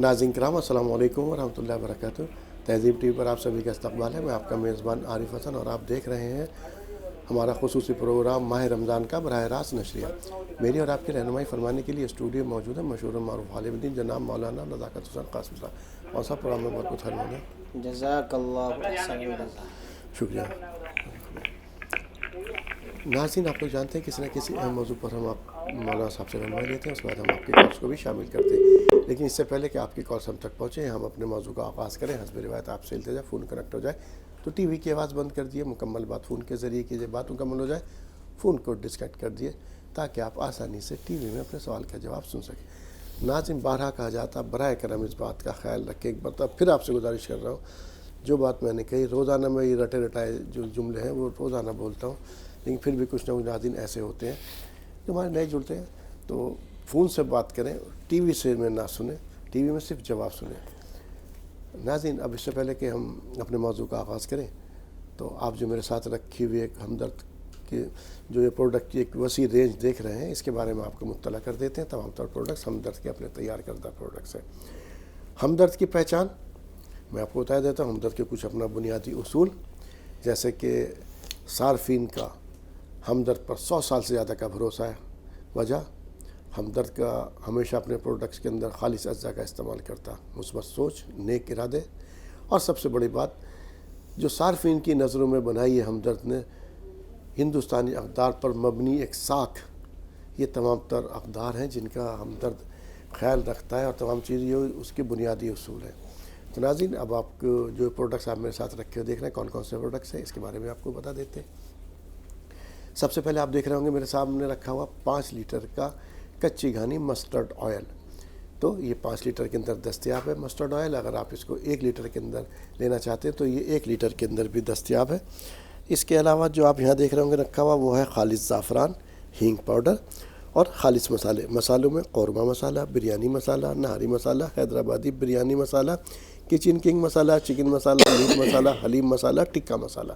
ناظرین کرام السلام علیکم ورحمۃ اللہ وبرکاتہ۔ تہذیب ٹی وی پر آپ سبھی کا استقبال ہے۔ میں آپ کا میزبان عارف حسن اور آپ دیکھ رہے ہیں ہمارا خصوصی پروگرام ماہ رمضان کا براہ راست نشریہ۔ میری اور آپ کی رہنمائی فرمانے کے لیے اسٹوڈیو موجود ہے مشہور معروف عالم دین جناب مولانا نزاکت حسین قاسم صاحب، اور سب پروگرام میں بہت بہت خیر ہونا۔ جزاک اللہ احسن الجزا۔ شکریہ۔ ناظرین، آپ لوگ جانتے ہیں کسی نہ کسی اہم موضوع پر ہم آپ مولانا صاحب سے رہنمائی لیتے ہیں، اس کے بعد ہم آپ کی کالس کو بھی شامل کرتے ہیں۔ لیکن اس سے پہلے کہ آپ کی کالس ہم تک پہنچیں، ہم اپنے موضوع کا آغاز کریں۔ حسب روایت آپ سے التجا فون کنیکٹ ہو جائے تو ٹی وی کی آواز بند کر دیے، مکمل بات فون کے ذریعے کیجیے، بات مکمل ہو جائے فون کو ڈسکنیکٹ کر دیے تاکہ آپ آسانی سے ٹی وی میں اپنے سوال کا جواب سن سکیں۔ ناظرین، بارہا کہا جاتا، برائے کرم اس بات کا خیال رکھیں۔ ایک بار پھر آپ سے گزارش کر رہا ہوں، جو بات میں نے کہی روزانہ میں یہ رٹے رٹائے جو جملے ہیں وہ روزانہ بولتا ہوں، لیکن پھر بھی کچھ نہ کچھ ناظرین ایسے ہوتے ہیں جو ہمارے نئے جڑتے ہیں، تو فون سے بات کریں، ٹی وی سے میں نہ سنیں، ٹی وی میں صرف جواب سنیں۔ ناظرین، اب اس سے پہلے کہ ہم اپنے موضوع کا آغاز کریں تو آپ جو میرے ساتھ رکھی ہوئی ایک ہمدرد کی جو یہ پروڈکٹ کی ایک وسیع رینج دیکھ رہے ہیں، اس کے بارے میں آپ کو مطلع کر دیتے ہیں۔ تمام تر پروڈکٹس ہمدرد کے اپنے تیار کردہ پروڈکٹس ہیں۔ ہمدرد کی پہچان میں آپ کو بتا دیتا ہوں۔ ہمدرد کے کچھ اپنا بنیادی اصول، جیسے کہ صارفین کا ہمدرد پر 100 سال سے زیادہ کا بھروسہ ہے۔ وجہ، ہمدرد کا ہمیشہ اپنے پروڈکٹس کے اندر خالص اجزاء کا استعمال کرتا، مثبت سوچ، نیک ارادے، اور سب سے بڑی بات جو صارفین کی نظروں میں بنائی ہے ہمدرد نے، ہندوستانی اقدار پر مبنی ایک ساکھ۔ یہ تمام تر اقدار ہیں جن کا ہمدرد خیال رکھتا ہے، اور تمام چیزیں یہ اس کے بنیادی اصول ہیں۔ تو ناظرین، اب آپ کو جو پروڈکٹس آپ میرے ساتھ رکھے ہوئے دیکھ رہے ہیں، کون کون سے پروڈکٹس ہیں اس کے بارے میں آپ کو بتا دیتے ہیں۔ سب سے پہلے آپ دیکھ رہے ہوں گے میرے سامنے رکھا ہوا 5 لیٹر کا کچی گھانی مسٹرڈ آئل۔ تو یہ 5 لیٹر کے اندر دستیاب ہے مسٹرڈ آئل۔ اگر آپ اس کو 1 لیٹر کے اندر لینا چاہتے ہیں تو یہ 1 لیٹر کے اندر بھی دستیاب ہے۔ اس کے علاوہ جو آپ یہاں دیکھ رہے ہوں گے رکھا ہوا وہ ہے خالص زعفران، ہینگ پاؤڈر اور خالص مسالے۔ مسالوں میں قورمہ مسالہ، بریانی مسالہ، نہاری مسالہ، حیدرآبادی بریانی مسالہ، کچن کنگ مسالہ، چکن مسالہ، میٹ مسالہ، حلیم مسالہ، ٹکا مسالہ۔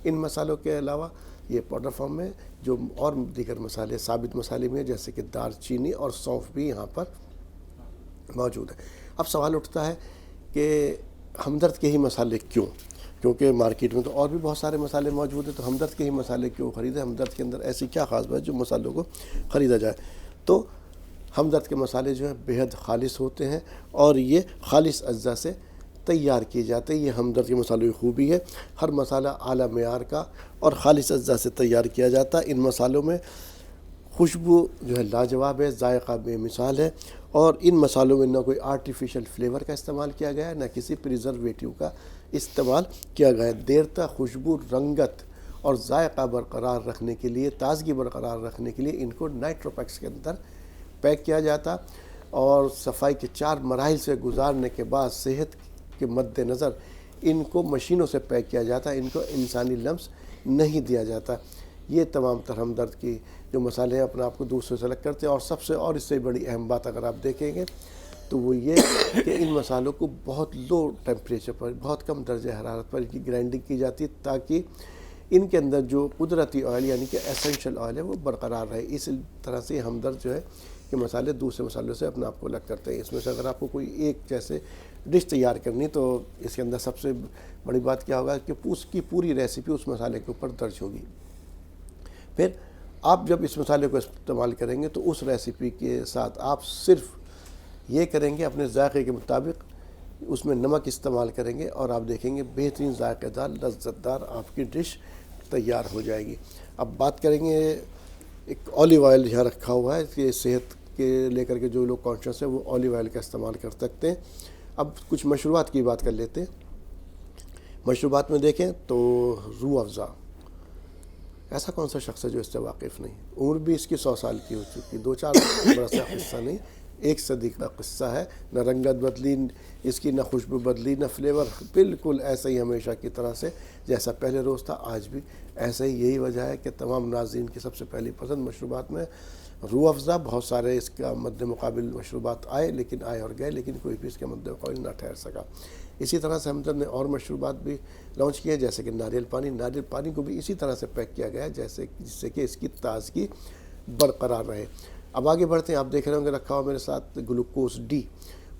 ان مسالوں کے علاوہ یہ پاؤڈر فارم میں جو اور دیگر مسالے ثابت مسالے میں، جیسے کہ دار چینی اور سونف بھی یہاں پر موجود ہے۔ اب سوال اٹھتا ہے کہ ہمدرد کے ہی مسالے کیوں؟ کیونکہ مارکیٹ میں تو اور بھی بہت سارے مسالے موجود ہیں، تو ہمدرد کے ہی مسالے کیوں خریدیں؟ ہمدرد کے اندر ایسی کیا خاص بات ہے جو مسالوں کو خریدا جائے؟ تو ہمدرد کے مسالے جو ہیں بےحد خالص ہوتے ہیں اور یہ خالص اجزاء سے تیار کیے جاتے ہیں۔ یہ ہمدرد کے مسالوں کی خوبی ہے، ہر مسالہ اعلیٰ معیار کا اور خالص اجزاء سے تیار کیا جاتا ہے۔ ان مسالوں میں خوشبو جو ہے لاجواب ہے، ذائقہ بے مثال ہے، اور ان مسالوں میں نہ کوئی آرٹیفیشل فلیور کا استعمال کیا گیا ہے، نہ کسی پریزرویٹیو کا استعمال کیا گیا ہے۔ دیر تک خوشبو، رنگت اور ذائقہ برقرار رکھنے کے لیے، تازگی برقرار رکھنے کے لیے ان کو نائٹروپیکس کے اندر پیک کیا جاتا، اور صفائی کے 4 مراحل سے گزارنے کے بعد صحت کے مد نظر ان کو مشینوں سے پیک کیا جاتا ہے، ان کو انسانی لمس نہیں دیا جاتا۔ یہ تمام تر ہمدرد کی جو مسالے ہیں اپنے آپ کو دوسرے سے الگ کرتے ہیں۔ اور سب سے اور اس سے بڑی اہم بات اگر آپ دیکھیں گے تو وہ یہ کہ ان مسالوں کو بہت لو ٹیمپریچر پر، بہت کم درجہ حرارت پر ان کی گرائنڈنگ کی جاتی ہے، تاکہ ان کے اندر جو قدرتی آئل یعنی کہ ایسنشل آئل ہے وہ برقرار رہے۔ اس طرح سے ہمدرد جو ہے کہ مسالے دوسرے مسالوں سے اپنے آپ کو الگ کرتے ہیں۔ اس میں سے اگر آپ کو کوئی ایک جیسے ڈش تیار کرنی تو اس کے اندر سب سے بڑی بات کیا ہوگا کہ اس کی پوری ریسیپی اس مسالے کے اوپر درج ہوگی۔ پھر آپ جب اس مسالے کو استعمال کریں گے تو اس ریسیپی کے ساتھ آپ صرف یہ کریں گے اپنے ذائقے کے مطابق اس میں نمک استعمال کریں گے، اور آپ دیکھیں گے بہترین ذائقہ دار، لذت دار آپ کی ڈش تیار ہو جائے گی۔ اب بات کریں گے، ایک اولیو آئل یہاں رکھا ہوا ہے کہ صحت کے لے کر کے جو لوگ کانشیس ہیں وہ اولیو آئل کا استعمال کر سکتے ہیں۔ اب کچھ مشروبات کی بات کر لیتے ہیں۔ مشروبات میں دیکھیں تو روح افزا، ایسا کون سا شخص ہے جو اس سے واقف نہیں؟ عمر بھی اس کی 100 سال کی ہو چکی، 2-4 برس کا قصہ نہیں، 1 صدی کا قصہ ہے۔ نہ رنگت بدلی اس کی، نہ خوشبو بدلی، نہ فلیور، بالکل ایسا ہی ہمیشہ کی طرح سے جیسا پہلے روز تھا آج بھی ایسا ہی۔ یہی وجہ ہے کہ تمام ناظرین کی سب سے پہلی پسند مشروبات میں روح افزا۔ بہت سارے اس کا مد مقابل مشروبات آئے اور گئے، لیکن کوئی بھی اس کے مد مقابل نہ ٹھہر سکا۔ اسی طرح سے ہمدرد نے اور مشروبات بھی لانچ کیے، جیسے کہ ناریل پانی۔ ناریل پانی کو بھی اسی طرح سے پیک کیا گیا ہے جس سے کہ اس کی تازگی برقرار رہے۔ اب آگے بڑھتے ہیں، آپ دیکھ رہے ہوں گے رکھا ہوا میرے ساتھ گلوکوز ڈی۔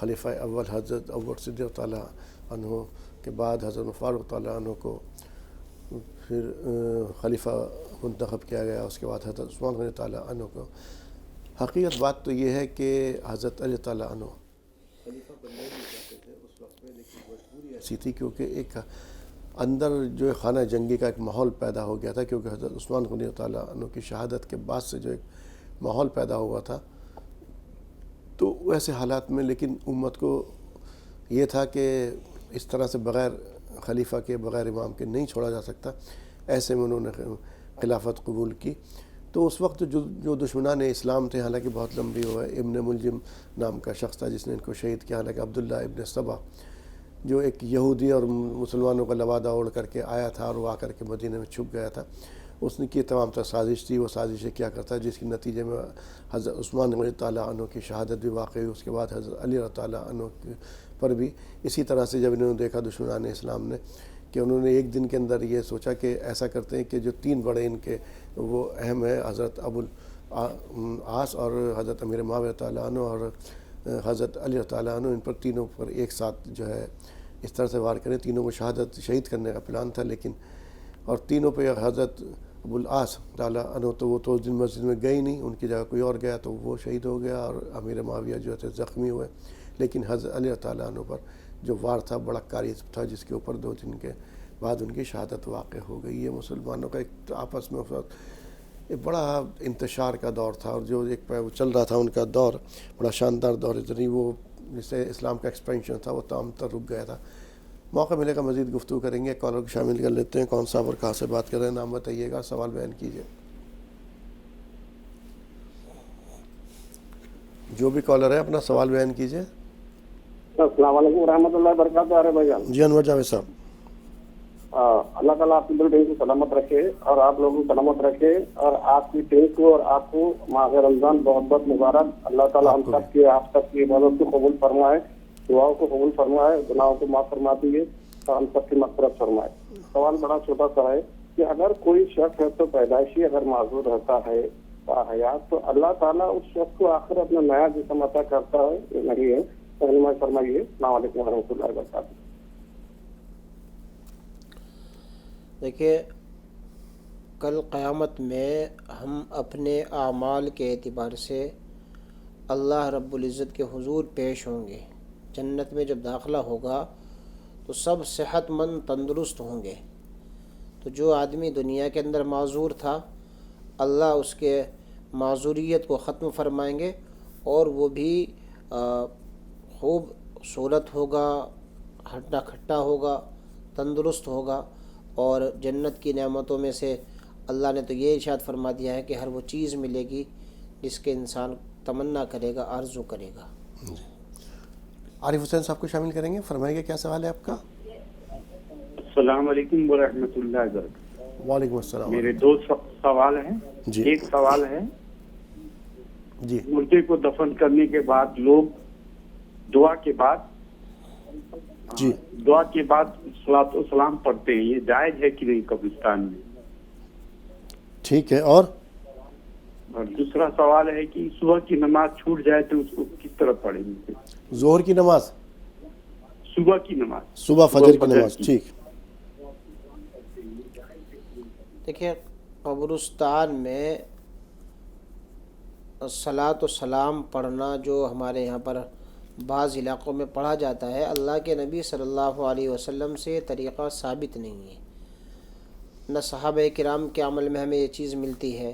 خلیفہ اول حضرت ابو بکر صدیق تعالیٰ عنہ کے بعد حضرت فاروق تعالیٰ عنہ کو پھر خلیفہ منتخب کیا گیا، اس کے بعد حضرت عثمان غنی تعالیٰ عنہ کو. حقیقت بات تو یہ ہے کہ حضرت علی تعالیٰ عنہ خلیفہ بننا نہیں چاہتے تھے اس وقت میں، لیکن مجبوری ایسی تھی کیونکہ ایک اندر جو خانہ جنگی کا ایک ماحول پیدا ہو گیا تھا، کیونکہ حضرت عثمان غنی تعالیٰ عنہ کی شہادت کے بعد سے جو ایک ماحول پیدا ہوا تھا، تو ویسے حالات میں لیکن امت کو یہ تھا کہ اس طرح سے بغیر خلیفہ کے، بغیر امام کے نہیں چھوڑا جا سکتا. ایسے میں انہوں نے خلافت قبول کی. تو اس وقت جو دشمنان اسلام تھے، حالانکہ بہت لمبی ہوا ہے، ابن ملجم نام کا شخص تھا جس نے ان کو شہید کیا، حالانکہ عبداللہ ابن سبا جو ایک یہودی اور مسلمانوں کا لبادہ اوڑھ کر کے آیا تھا اور وہ آ کر کے مدینہ میں چھپ گیا تھا، اس نے کی تمام تر سازش تھی. وہ سازشیں کیا کرتا جس کے نتیجے میں حضرت عثمان رضی تعالیٰ عنہ کی شہادت بھی واقع ہوئی. اس کے بعد حضرت علی رضی تعالیٰ عنہ پر بھی اسی طرح سے جب انہوں نے دیکھا دشمنان اسلام نے کہ انہوں نے ایک دن کے اندر یہ سوچا کہ ایسا کرتے ہیں کہ جو تین بڑے ان کے وہ اہم ہے، حضرت ابو العاص اور حضرت امیر معاویہ تعالیٰ عنہ اور حضرت علی تعالیٰ عنہ، ان پر تینوں پر ایک ساتھ جو ہے اس طرح سے وار کریں. تینوں کو شہید کرنے کا پلان تھا، لیکن اور تینوں پہ حضرت ابو العاص تعالیٰ عنہ تو وہ تو اس دن مسجد میں گئے نہیں، ان کی جگہ کوئی اور گیا تو وہ شہید ہو گیا، اور امیر معاویہ جو تھے زخمی ہوئے. لیکن حضرت علی تعالیٰ عنہ پر جو وار تھا بڑا کاری تھا، جس کے اوپر 2 دن کے بعد ان کی شہادت واقع ہو گئی. یہ مسلمانوں کا ایک آپس میں ایک بڑا انتشار کا دور تھا، اور جو ایک چل رہا تھا ان کا دور بڑا شاندار دور، اتنی وہ جسے اسلام کا ایکسپینشن تھا وہ تمام تر رک گیا تھا. موقع ملے گا مزید گفتگو کریں گے. کالر کو شامل کر لیتے ہیں. کون صاحب اور کہاں سے بات کر رہے ہیں؟ نام بتائیے گا، سوال بیان کیجیے. جو بھی کالر ہے اپنا سوال بیان کیجیے. السلام علیکم ورحمۃ اللہ وبرکاتہ. ارے بھائی جان جی انور جاوید صاحب. اللہ تعالیٰ آپ کی دل ٹیم کو سلامت رکھے اور آپ لوگوں کو سلامت رکھے، اور آپ کی ٹیم کو اور آپ کو ماہ رمضان بہت بہت مبارک. اللہ تعالیٰ ہم سب کی، آپ سب کی عبادت کو قبول فرمائے، دعاؤں کو قبول فرمائے، گناہوں کو معاف فرما دیجیے اور ہم سب کی مغفرت فرمائے. سوال بڑا چھوٹا سا ہے کہ اگر کوئی شخص ہے تو پیدائشی اگر معذور رہتا ہے حیات، تو اللہ تعالیٰ اس شخص کو آخر اپنا نیا جسم عطا کرتا ہے یہ نہیں ہے؟ فرمائیے. السلام علیکم ورحمۃ اللہ وبرکاتہ. دیکھیے، کل قیامت میں ہم اپنے اعمال کے اعتبار سے اللہ رب العزت کے حضور پیش ہوں گے. جنت میں جب داخلہ ہوگا تو سب صحت مند تندرست ہوں گے. تو جو آدمی دنیا کے اندر معذور تھا، اللہ اس کے معذوریت کو ختم فرمائیں گے، اور وہ بھی خوب صورت ہوگا، ہٹا کھٹا ہوگا، تندرست ہوگا. اور جنت کی نعمتوں میں سے اللہ نے تو یہ ارشاد فرما دیا ہے کہ ہر وہ چیز ملے گی جس کے انسان تمنا کرے گا، آرزو کرے گا. عارف حسین صاحب کو شامل کریں گے. فرمائیے کیا سوال ہے آپ کا؟ السلام علیکم ورحمۃ اللہ وبرکاتہ. وعلیکم السلام. میرے 2 سوال ہیں. جی. ایک سوال ہے، جی مردے کو دفن کرنے کے بعد لوگ دعا کے بعد جی صلاۃ و سلام پڑھتے ہیں، یہ جائز ہے کہ نہیں قبرستان میں؟ ٹھیک ہے. اور دوسرا سوال ہے کہ صبح کی نماز چھوٹ جائے تو اس کو کس طرح پڑھیں گے؟ ظہر کی نماز، صبح کی نماز، صبح فجر کی نماز. ٹھیک. دیکھیے، قبرستان میں صلاۃ و سلام پڑھنا جو ہمارے یہاں پر بعض علاقوں میں پڑھا جاتا ہے، اللہ کے نبی صلی اللہ علیہ وسلم سے یہ طریقہ ثابت نہیں ہے. نہ صحابہ کرام کے عمل میں ہمیں یہ چیز ملتی ہے.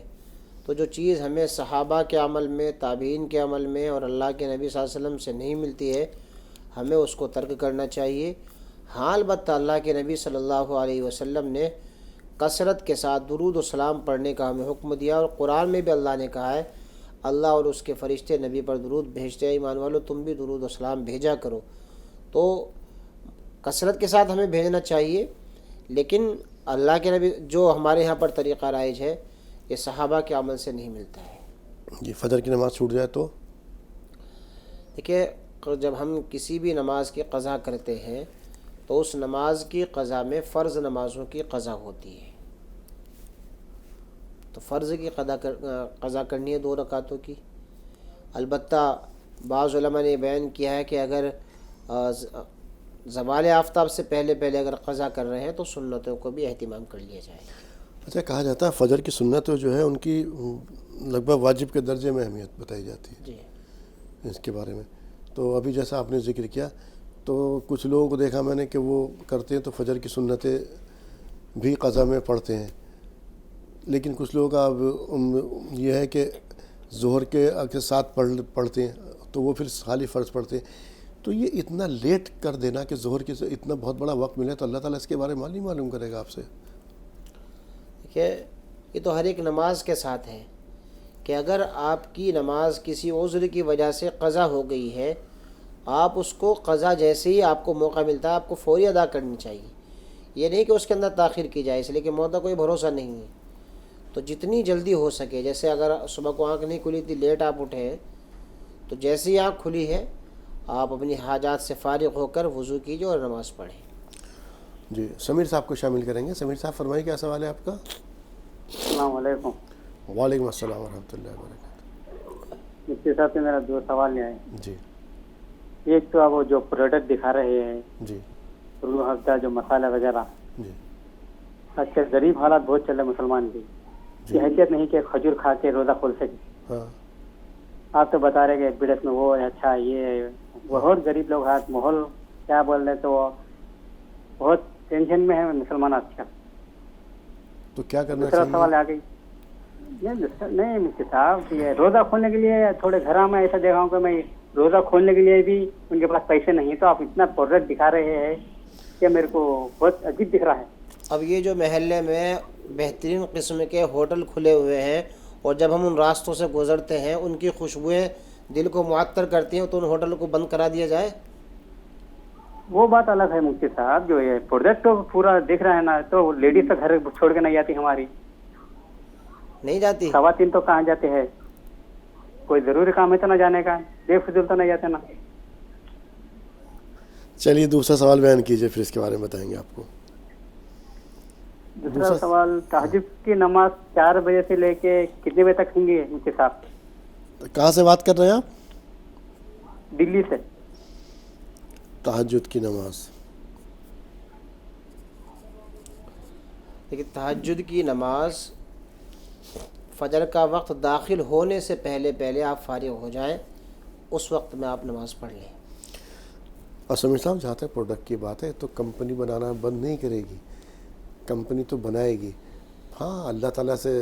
تو جو چیز ہمیں صحابہ کے عمل میں، تابعین کے عمل میں اور اللہ کے نبی صلی اللہ علیہ وسلم سے نہیں ملتی ہے، ہمیں اس کو ترک کرنا چاہیے. ہاں البتہ اللہ کے نبی صلی اللہ علیہ وسلم نے کثرت کے ساتھ درود و سلام پڑھنے کا ہمیں حکم دیا، اور قرآن میں بھی اللہ نے کہا ہے اللہ اور اس کے فرشتے نبی پر درود بھیجتے ہیں، ایمان والو تم بھی درود و سلام بھیجا کرو. تو کثرت کے ساتھ ہمیں بھیجنا چاہیے. لیکن اللہ کے نبی جو ہمارے یہاں پر طریقہ رائج ہے، یہ صحابہ کے عمل سے نہیں ملتا ہے. جی. فجر کی نماز چھوٹ جائے تو؟ دیکھیے، جب ہم کسی بھی نماز کی قضا کرتے ہیں تو اس نماز کی قضا میں فرض نمازوں کی قضا ہوتی ہے. تو فرض کی قضا کرنی ہے 2 رکعتوں کی. البتہ بعض علماء نے بیان کیا ہے کہ اگر زوال آفتاب سے پہلے پہلے اگر قضا کر رہے ہیں تو سنتوں کو بھی اہتمام کر لیا جائے. اچھا، کہا جاتا ہے فجر کی سنت جو ہے ان کی لگ بھگ واجب کے درجے میں اہمیت بتائی جاتی ہے جی. اس کے بارے میں. تو ابھی جیسا آپ نے ذکر کیا تو کچھ لوگوں کو دیکھا میں نے کہ وہ کرتے ہیں تو فجر کی سنتیں بھی قضا میں پڑھتے ہیں، لیکن کچھ لوگوں کا اب یہ ہے کہ ظہر کے ساتھ پڑھتے ہیں تو وہ پھر خالی فرض پڑھتے ہیں. تو یہ اتنا لیٹ کر دینا کہ ظہر کے اتنا بہت بڑا وقت ملے، تو اللہ تعالیٰ اس کے بارے میں معلوم کرے گا آپ سے. دیکھیے، یہ تو ہر ایک نماز کے ساتھ ہے کہ اگر آپ کی نماز کسی عذر کی وجہ سے قضا ہو گئی ہے، آپ اس کو قضا جیسے ہی آپ کو موقع ملتا ہے آپ کو فوری ادا کرنی چاہیے. یہ نہیں کہ اس کے اندر تاخیر کی جائے، اس لیے کہ موت کا کوئی بھروسہ نہیں ہے. تو جتنی جلدی ہو سکے، جیسے اگر صبح کو آنکھ نہیں کھلی تھی، لیٹ آپ اٹھے ہیں، تو جیسے ہی آنکھ کھلی ہے آپ اپنی حاجات سے فارغ ہو کر وضو کیجیے اور نماز پڑھیں. جی، سمیر صاحب کو شامل کریں گے. سمیر صاحب فرمائیے، کیا سوال ہے آپ کا؟ السلام علیکم. وعلیکم السلام ورحمۃ اللہ وبرکاتہ. مفتی صاحب سے میرا 2 سوال ہیں. جی. ایک تو آپ وہ جو پروڈکٹ دکھا رہے ہیں جی. روح افزا جو مسالہ وغیرہ، جی. آج کل غریب حالات بہت چل رہے مسلمان کی، یہ حیثیت نہیں کہ کھجور کھا کے روزہ کھول سکے. ہاں. آپ تو بتا رہے کہ بدعت میں وہ ہے، اچھا یہ ہے. بہت غریب لوگ ہیں، ماحول کیا بول رہے تو بہت ٹینشن میں ہے مسلمان آج کل. تو کیا کرنا دوسرا چاہیے؟ سوال آ گئی نہیں مفتی صاحب، یہ روزہ کھولنے کے لیے تھوڑے گھر میں ایسا دیکھا ہوں کہ میں روزہ کھولنے کے لیے بھی ان کے پاس پیسے نہیں، تو آپ اتنا پروڈکٹ دکھا رہے ہیں کہ میرے کو بہت عجیب دکھ رہا ہے. اب یہ جو محلے میں بہترین قسم کے ہوٹل کھلے ہوئے ہیں اور جب ہم ان راستوں سے گزرتے ہیں ان کی خوشبوئیں دل کو معطر کرتی ہیں، تو ان ہوٹل کو بند کرا دیا جائے؟ وہ بات الگ ہے مفتی صاحب. جو یہ پروڈکٹ تو پورا دیکھ رہا ہے نا، تو لیڈیز تو گھر چھوڑ کے نہیں جاتی، ہماری نہیں جاتی. خواتین تو کہاں جاتے ہیں؟ کوئی ضروری کام ہے تو نہ جانے کا، بے فضول تو نہیں جاتے نا. چلیے دوسرا سوال بیان کیجئے، پھر اس کے بارے میں بتائیں گے آپ کو. دوسرا سوال، تہجد کی نماز 4 بجے سے لے کے کتنے بجے تک ہوں گی مفتی صاحب؟ کہاں سے بات کر رہے ہیں آپ؟ دلی سے. تہجد کی نماز. لیکن تہجد کی نماز فجر کا وقت داخل ہونے سے پہلے پہلے آپ فارغ ہو جائیں، اس وقت میں آپ نماز پڑھ لیں. اور سمیر صاحب، جہاں تک پروڈکٹ کی بات ہے تو کمپنی بنانا بند نہیں کرے گی، کمپنی تو بنائے گی. ہاں، اللہ تعالیٰ سے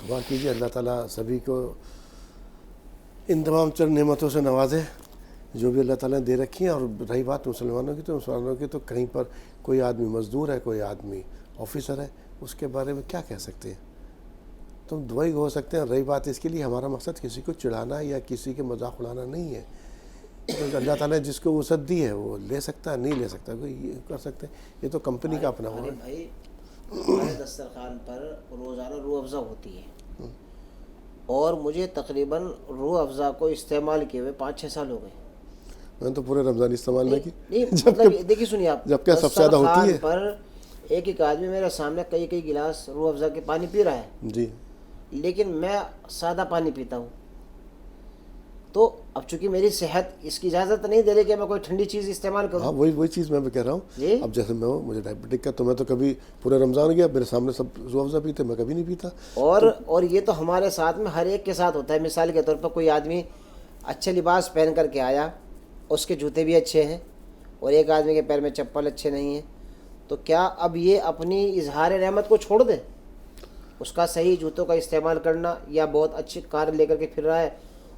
دعا کیجیے، اللہ تعالیٰ سبھی کو ان تمام چند نعمتوں سے نوازے جو بھی اللہ تعالیٰ نے دے رکھی ہیں. اور رہی بات مسلمانوں کی، تو مسلمانوں کی تو کہیں پر کوئی آدمی مزدور ہے، کوئی آدمی آفیسر ہے، اس کے بارے میں کیا کہہ سکتے ہیں؟ تو دعائی ہو سکتے ہیں. رہی بات اس کے لیے ہمارا مقصد کسی کو چڑھانا یا کسی کے مذاق اڑانا نہیں ہے. اللہ تعالیٰ نے جس کو وسعت دی ہے وہ لے سکتا ہے، نہیں لے سکتا کوئی یہ کر سکتے ہیں. یہ تو کمپنی کا اپنا ہوا. بھائی، ہمارے دسترخوان پر روزانہ روح افزا ہوتی ہے اور مجھے تقریباً روح افزا کو استعمال کیے ہوئے 5-6 سال ہو گئے. میں نے تو پورے رمضان استعمال نہیں کی. نہیں مطلب دیکھیے سنیے آپ، جبکہ سب سے زیادہ ہوتی ہے. پر ایک آدمی میرے سامنے کئی گلاس روح افزا کے پانی پی رہا ہے، جی، لیکن میں سادہ پانی پیتا ہوں. تو اب چونکہ میری صحت اس کی اجازت نہیں دے رہی کہ میں کوئی ٹھنڈی چیز استعمال کروں. ہاں وہی چیز میں بھی کہہ رہا ہوں. جی. اب جیسے میں ہوں، مجھے ڈائبٹک کا، تو میں تو کبھی پورے رمضان گیا میرے سامنے سب روح افزا پیتے، میں کبھی نہیں پیتا. اور یہ تو ہمارے ساتھ میں ہر ایک کے ساتھ ہوتا ہے. مثال کے طور پر کوئی آدمی اچھے لباس پہن کر کے آیا، اس کے جوتے بھی اچھے ہیں اور ایک آدمی کے پیر میں چپل اچھے نہیں ہیں، تو کیا اب یہ اپنی اظہار نعمت کو چھوڑ دے؟ اس کا صحیح جوتوں کا استعمال کرنا، یا بہت اچھی کار لے کر کے پھر رہا ہے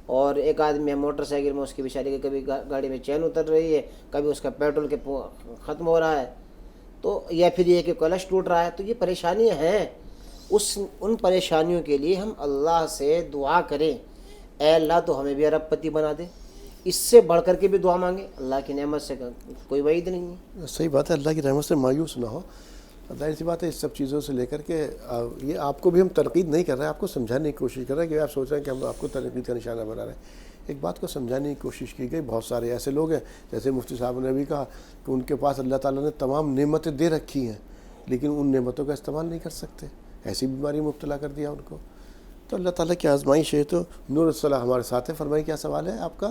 اور ایک آدمی ہے موٹر سائیکل میں، اس کی بیچارے کی کبھی گاڑی میں چین اتر رہی ہے، کبھی اس کا پیٹرول کے ختم ہو رہا ہے، تو یا پھر یہ کہ کلچ ٹوٹ رہا ہے. تو یہ پریشانیاں ہیں. ان پریشانیوں کے لیے ہم اللہ سے دعا کریں، اے اللہ تو ہمیں بھی ارب پتی بنا دے. اس سے بڑھ کر کے بھی دعا مانگیں. اللہ کی نعمت سے کوئی وعید نہیں ہے. صحیح بات ہے، اللہ کی رحمت سے مایوس نہ ہو. ظاہر سی بات ہے، اس سب چیزوں سے لے کر کے یہ آپ کو بھی ہم تنقید نہیں کر رہے ہیں، آپ کو سمجھانے کی کوشش کر رہے ہیں کہ آپ سوچ رہے ہیں کہ ہم آپ کو تنقید کا نشانہ بنا رہے ہیں. ایک بات کو سمجھانے کی کوشش کی گئی. بہت سارے ایسے لوگ ہیں، جیسے مفتی صاحب نے بھی کہا کہ ان کے پاس اللہ تعالیٰ نے تمام نعمتیں دے رکھی ہیں، لیکن ان نعمتوں کا استعمال نہیں کر سکتے. ایسی بیماری مبتلا کر دیا ان کو. تو اللہ تعالیٰ کی آزمائش ہے. تو نور الصلاح ہمارے ساتھ ہیں, فرمائیے کیا سوال ہے آپ کا؟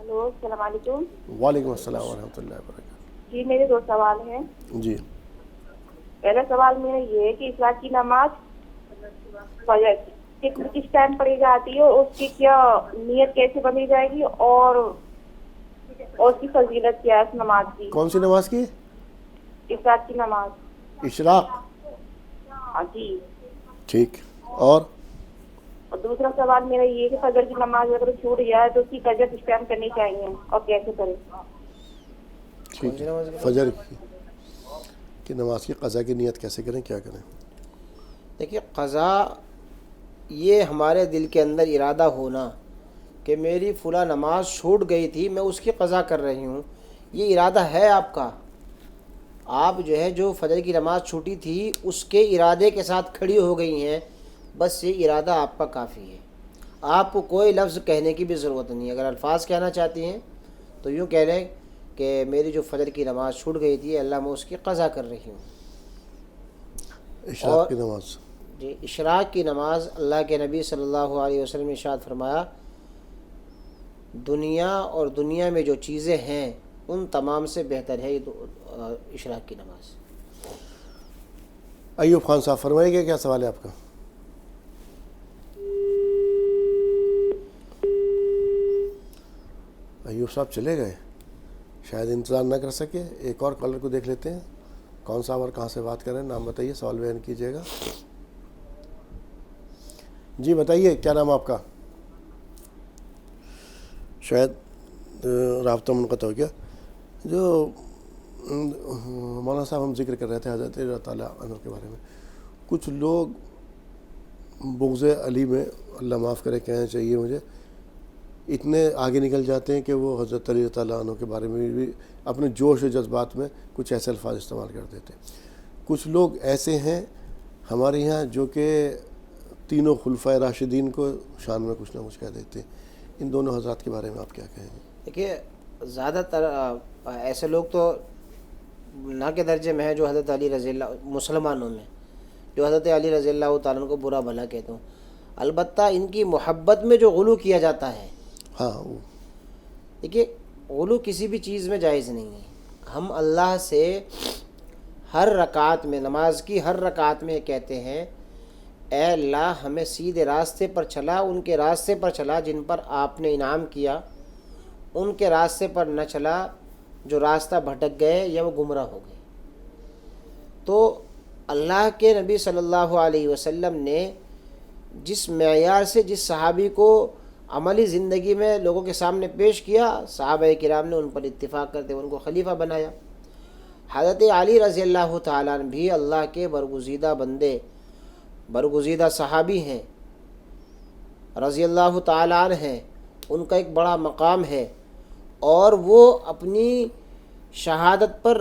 ہلو السلام علیکم. وعلیکم السلام ورحمۃ اللہ وبرکاتہ. جی میرے 2 سوال ہیں. جی پہلا سوال میرا یہ ہے کہ عشاء کی نماز فجر کس ٹائم پڑھی جاتی ہے اور اس کی کیا نیت کیسے بنی جائے گی اور اس کی فضیلت کیا ہے اس نماز کی؟ کون سی نماز کی؟ عشاء کی نماز. اشراق. ہاں جی. ٹھیک. اور دوسرا سوال میرا یہ ہے کہ فجر کی نماز اگر چھوٹ جائے تو اس کی قضا کس ٹائم کرنی چاہیے اور کیسے کریں؟ ٹھیک ہے, فجر کی نماز کی قضا کی نیت کیسے کریں, کیا کریں؟ دیکھیے قضا یہ ہمارے دل کے اندر ارادہ ہونا کہ میری فلاں نماز چھوٹ گئی تھی, میں اس کی قضا کر رہی ہوں, یہ ارادہ ہے آپ کا. آپ جو ہے جو فجر کی نماز چھوٹی تھی اس کے ارادے کے ساتھ کھڑی ہو گئی ہیں, بس یہ ارادہ آپ کا کافی ہے. آپ کو کوئی لفظ کہنے کی بھی ضرورت نہیں. اگر الفاظ کہنا چاہتی ہیں تو یوں کہہ لیں کہ میری جو فجر کی نماز چھوٹ گئی تھی اللہ میں اس کی قضا کر رہی ہوں. اشراق کی نماز. جی اشراق کی نماز اللہ کے نبی صلی اللہ علیہ وسلم نے ارشاد فرمایا دنیا اور دنیا میں جو چیزیں ہیں ان تمام سے بہتر ہے یہ اشراق کی نماز. ایوب خان صاحب فرمائیں گے کیا سوال ہے آپ کا؟ ایوب صاحب چلے گئے, شاید انتظار نہ کر سکے. ایک اور کالر کو دیکھ لیتے ہیں. کون صاحب اور کہاں سے بات کر رہے ہیں؟ نام بتائیے, سوال بیان کیجیے گا. جی بتائیے کیا نام آپ کا؟ شاید رابطہ منقطع ہو گیا. جو مولانا صاحب ہم ذکر کر رہے تھے حضرت اللہ تعالیٰ عنہ کے بارے میں, کچھ لوگ بغض علی میں, اللہ معاف کرے کہنا چاہیے مجھے, اتنے آگے نکل جاتے ہیں کہ وہ حضرت علی تعالیٰ عنہ کے بارے میں بھی اپنے جوش و جذبات میں کچھ ایسے الفاظ استعمال کر دیتے ہیں. کچھ لوگ ایسے ہیں ہمارے یہاں جو کہ تینوں خلفائے راشدین کو شان میں کچھ نہ کچھ کہہ دیتے ہیں. ان دونوں حضرات کے بارے میں آپ کیا کہیں گے؟ دیکھیے زیادہ تر ایسے لوگ تو نہ کے درجے میں ہیں جو حضرت علی رضی اللہ, مسلمانوں میں جو حضرت علی رضی اللہ تعالیٰ عنہ کو برا بھلا کہتے ہوں. البتہ ان کی محبت میں جو غلو کیا جاتا ہے, ہاں دیکھیے غلو کسی بھی چیز میں جائز نہیں ہے. ہم اللہ سے ہر رکعت میں, نماز کی ہر رکعت میں کہتے ہیں اے اللہ ہمیں سیدھے راستے پر چلا, ان کے راستے پر چلا جن پر آپ نے انعام کیا, ان کے راستے پر نہ چلا جو راستہ بھٹک گئے یا وہ گمراہ ہو گئے. تو اللہ کے نبی صلی اللہ علیہ وسلم نے جس معیار سے جس صحابی کو عملی زندگی میں لوگوں کے سامنے پیش کیا, صحابہ کرام نے ان پر اتفاق کرتے ان کو خلیفہ بنایا. حضرت علی رضی اللہ تعالیٰ عنہ بھی اللہ کے برگزیدہ بندے, برگزیدہ صحابی ہیں, رضی اللہ تعالیٰ عنہ ہیں, ان کا ایک بڑا مقام ہے, اور وہ اپنی شہادت پر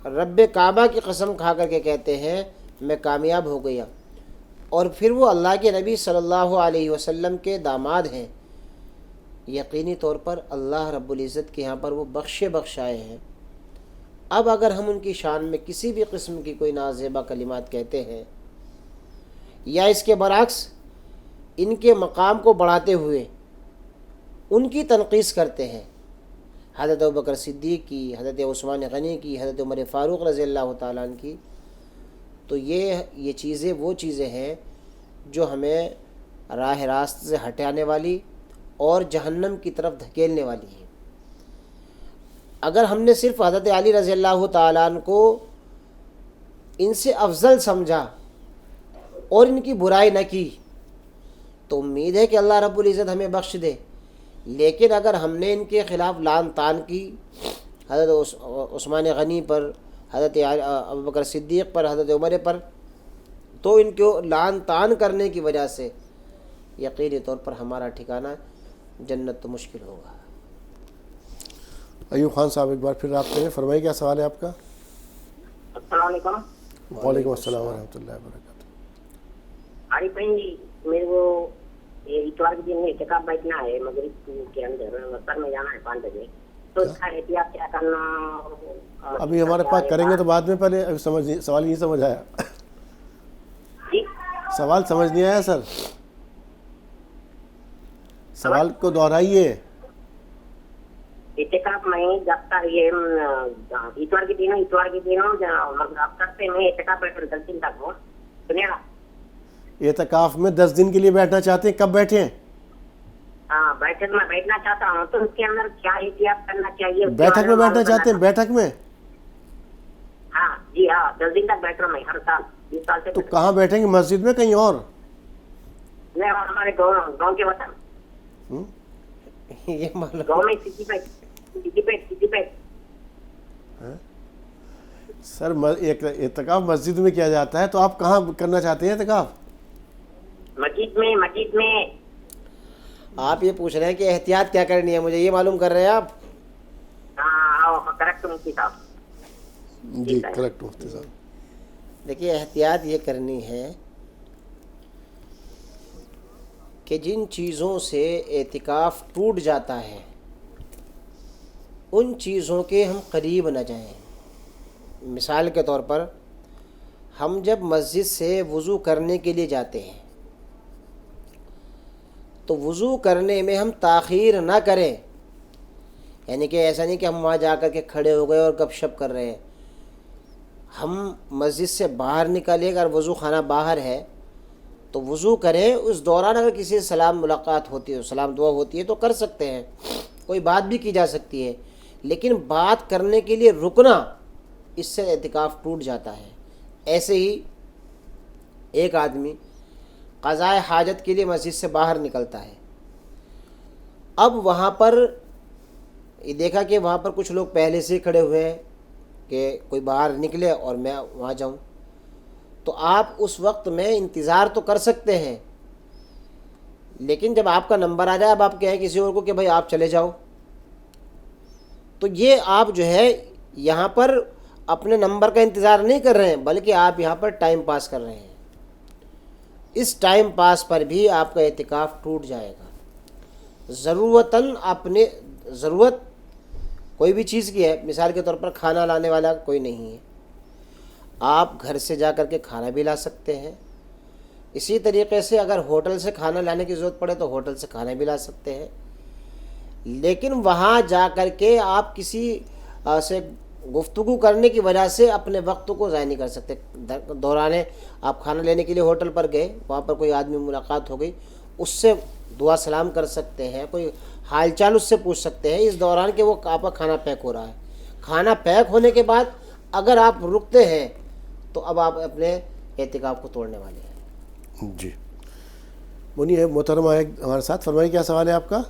رب کعبہ کی قسم کھا کر کے کہتے ہیں میں کامیاب ہو گیا. اور پھر وہ اللہ کے نبی صلی اللہ علیہ وسلم کے داماد ہیں. یقینی طور پر اللہ رب العزت کے یہاں پر وہ بخشائے ہیں. اب اگر ہم ان کی شان میں کسی بھی قسم کی کوئی نازیبہ کلمات کہتے ہیں یا اس کے برعکس ان کے مقام کو بڑھاتے ہوئے ان کی تنقیص کرتے ہیں, حضرت ابوبکر صدیق کی, حضرت عثمان غنی کی, حضرت عمر فاروق رضی اللہ تعالیٰ عنہ کی, تو یہ چیزیں وہ چیزیں ہیں جو ہمیں راہ راست سے ہٹانے والی اور جہنم کی طرف دھکیلنے والی ہیں. اگر ہم نے صرف حضرت علی رضی اللہ تعالیٰ عنہ کو ان سے افضل سمجھا اور ان کی برائی نہ کی تو امید ہے کہ اللہ رب العزت ہمیں بخش دے. لیکن اگر ہم نے ان کے خلاف لعن طعن کی, حضرت عثمان غنی پر, حضرت ابوبکر صدیق پر, حضرت عمر پر, تو ان کو لعن طعن کرنے کی وجہ سے یقینی طور پر ہمارا ٹھکانہ جنت تو مشکل ہوگا. ایوب خان صاحب ایک بار پھر آپ کریں, فرمائیے کیا سوال ہے آپ کا؟ السلام علیکم. وعلیکم السلام ورحمۃ اللہ وبرکاتہ. عارف بھائی جی, میرے کو اتوار کے دن میں اعتکاف بیٹھنا ہے مغرب کے اندر, مکہ میں جانا ہے 5 بجے, تو اس کا احتیاط کیا کرنا؟ ابھی ہمارے پاس کریں گے تو بعد میں, پہلے سوال نہیں سمجھ آیا. سوال سمجھ نہیں آیا سر, سوال کو دہرائیے. اعتکاف میں جب تک یہ اتوار کے دنوں مطلب ہفتے میں اعتکاف بیٹھے 10 دن تک ہو سنیا. اعتکاف میں 10 دن کے لیے بیٹھنا چاہتے ہیں, کب بیٹھیں؟ ہاں بیٹھک میں بیٹھنا چاہتا ہوں, تو اس کے اندر کیا احتیاط کرنا چاہیے؟ بیٹھک میں بیٹھنا چاہتے ہیں, بیٹھک میں؟ ہاں جی ہاں 10 دن تک بیٹھ رہا ہوں میں ہر سال 20 سال سے. تو کہاں بیٹھیں گے, مسجد میں کہیں اور؟ میں ہمارے گاؤں کے وطن یہ معلوم گاؤں میں سٹی پیٹ. سر اعتکاف مسجد میں کیا جاتا ہے, تو آپ کہاں کرنا چاہتے ہیں اعتکاف؟ مسجد میں. آپ یہ پوچھ رہے ہیں کہ احتیاط کیا کرنی ہے, مجھے یہ معلوم کر رہے ہیں آپ؟ ہاں کریکٹ مفتی صاحب. جی کریکٹ مفتی صاحب. دیکھیے احتیاط یہ کرنی ہے کہ جن چیزوں سے اعتکاف ٹوٹ جاتا ہے ان چیزوں کے ہم قریب نہ جائیں. مثال کے طور پر ہم جب مسجد سے وضو کرنے کے لیے جاتے ہیں تو وضو کرنے میں ہم تاخیر نہ کریں. یعنی کہ ایسا نہیں کہ ہم وہاں جا کر کے کھڑے ہو گئے اور گپ شپ کر رہے ہیں. ہم مسجد سے باہر نکلے, اگر وضو خانہ باہر ہے تو وضو کریں. اس دوران اگر کسی سے سلام ملاقات ہوتی ہے, سلام دعا ہوتی ہے تو کر سکتے ہیں, کوئی بات بھی کی جا سکتی ہے. لیکن بات کرنے کے لیے رکنا, اس سے اعتکاف ٹوٹ جاتا ہے. ایسے ہی ایک آدمی قضاء حاجت کے لیے مسجد سے باہر نکلتا ہے. اب وہاں پر یہ دیکھا کہ وہاں پر کچھ لوگ پہلے سے کھڑے ہوئے ہیں کہ کوئی باہر نکلے اور میں وہاں جاؤں, تو آپ اس وقت میں انتظار تو کر سکتے ہیں. لیکن جب آپ کا نمبر آ جائے, اب آپ کہیں کسی اور کو کہ بھائی آپ چلے جاؤ, تو یہ آپ جو ہے یہاں پر اپنے نمبر کا انتظار نہیں کر رہے ہیں, بلکہ آپ یہاں پر ٹائم پاس کر رہے ہیں. اس ٹائم پاس پر بھی آپ کا اعتکاف ٹوٹ جائے گا. ضرورت کوئی بھی چیز کی ہے, مثال کے طور پر کھانا لانے والا کوئی نہیں ہے, آپ گھر سے جا کر کے کھانا بھی لا سکتے ہیں. اسی طریقے سے اگر ہوٹل سے کھانا لانے کی ضرورت پڑے تو ہوٹل سے کھانا بھی لا سکتے ہیں. لیکن وہاں جا کر کے آپ کسی سے گفتگو کرنے کی وجہ سے اپنے وقت کو ضائع نہیں کر سکتے. دورانے آپ کھانا لینے کے لیے ہوٹل پر گئے, وہاں پر کوئی آدمی ملاقات ہو گئی, اس سے دعا سلام کر سکتے ہیں, کوئی حال چال اس سے پوچھ سکتے ہیں اس دوران کہ وہ آپ کا کھانا پیک ہو رہا ہے. کھانا پیک ہونے کے بعد اگر آپ رکتے ہیں تو اب آپ اپنے اعتکاف کو توڑنے والے ہیں. جی منی ہے محترمہ ایک ہمارے ساتھ, فرمائیے کیا سوال ہے آپ کا؟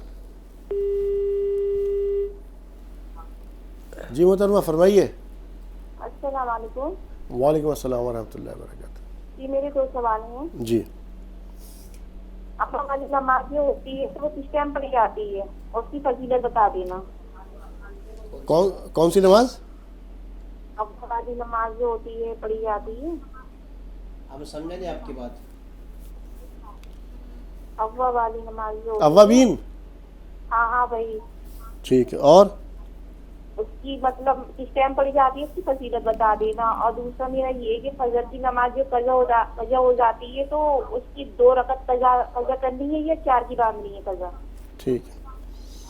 جی محترمہ فرمائیے. السلام علیکم. وعلیکم السلام ورحمۃ اللہ وبرکاتہ. جی میرے 2 سوال ہیں. جی اپنا والی نماز جو ہوتی ہے تو وہ کس ٹائم پڑھی جاتی ہے اور اس کی فضیلت بتا دینا. کون سی نماز؟ اپنا والی نماز جو ہوتی ہے پڑھی جاتی ہے. اب سمجھا نہیں آپ کی بات. اوا والی نماز جو اوابین. ہاں بھائی ٹھیک ہے, اور اس کی مطلب کس ٹائم پڑھی جاتی ہے اس کی فضیلت بتا دینا. اور دوسرا میرا یہ کہ فجر کی نماز جو قضا ہو جاتی ہے تو اس کی 2 رکعت قضا کرنی ہے یا 4 کی باندھنی ہے قضا. ٹھیک ہے.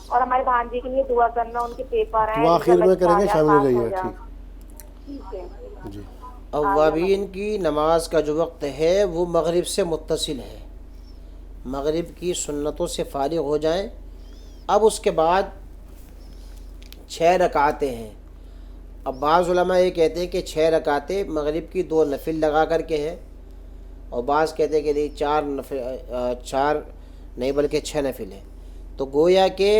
اور ہمارے بھانجے کے لیے دعا کرنا, ان کے پیپر ہیں, تو آخر میں کریں گے, شامل ہو جائیے گا. ٹھیک ہے. جی اوابین کی نماز کا جو وقت ہے وہ مغرب سے متصل ہے. مغرب کی سنتوں سے فارغ ہو جائیں. اب اس کے بعد 6 رکعتیں ہیں. اب بعض علماء یہ کہتے ہیں کہ 6 رکعتیں مغرب کی 2 نفل لگا کر کے ہیں, اور بعض کہتے ہیں کہ نہیں 4 نہیں بلکہ 6 نفل ہیں. تو گویا کہ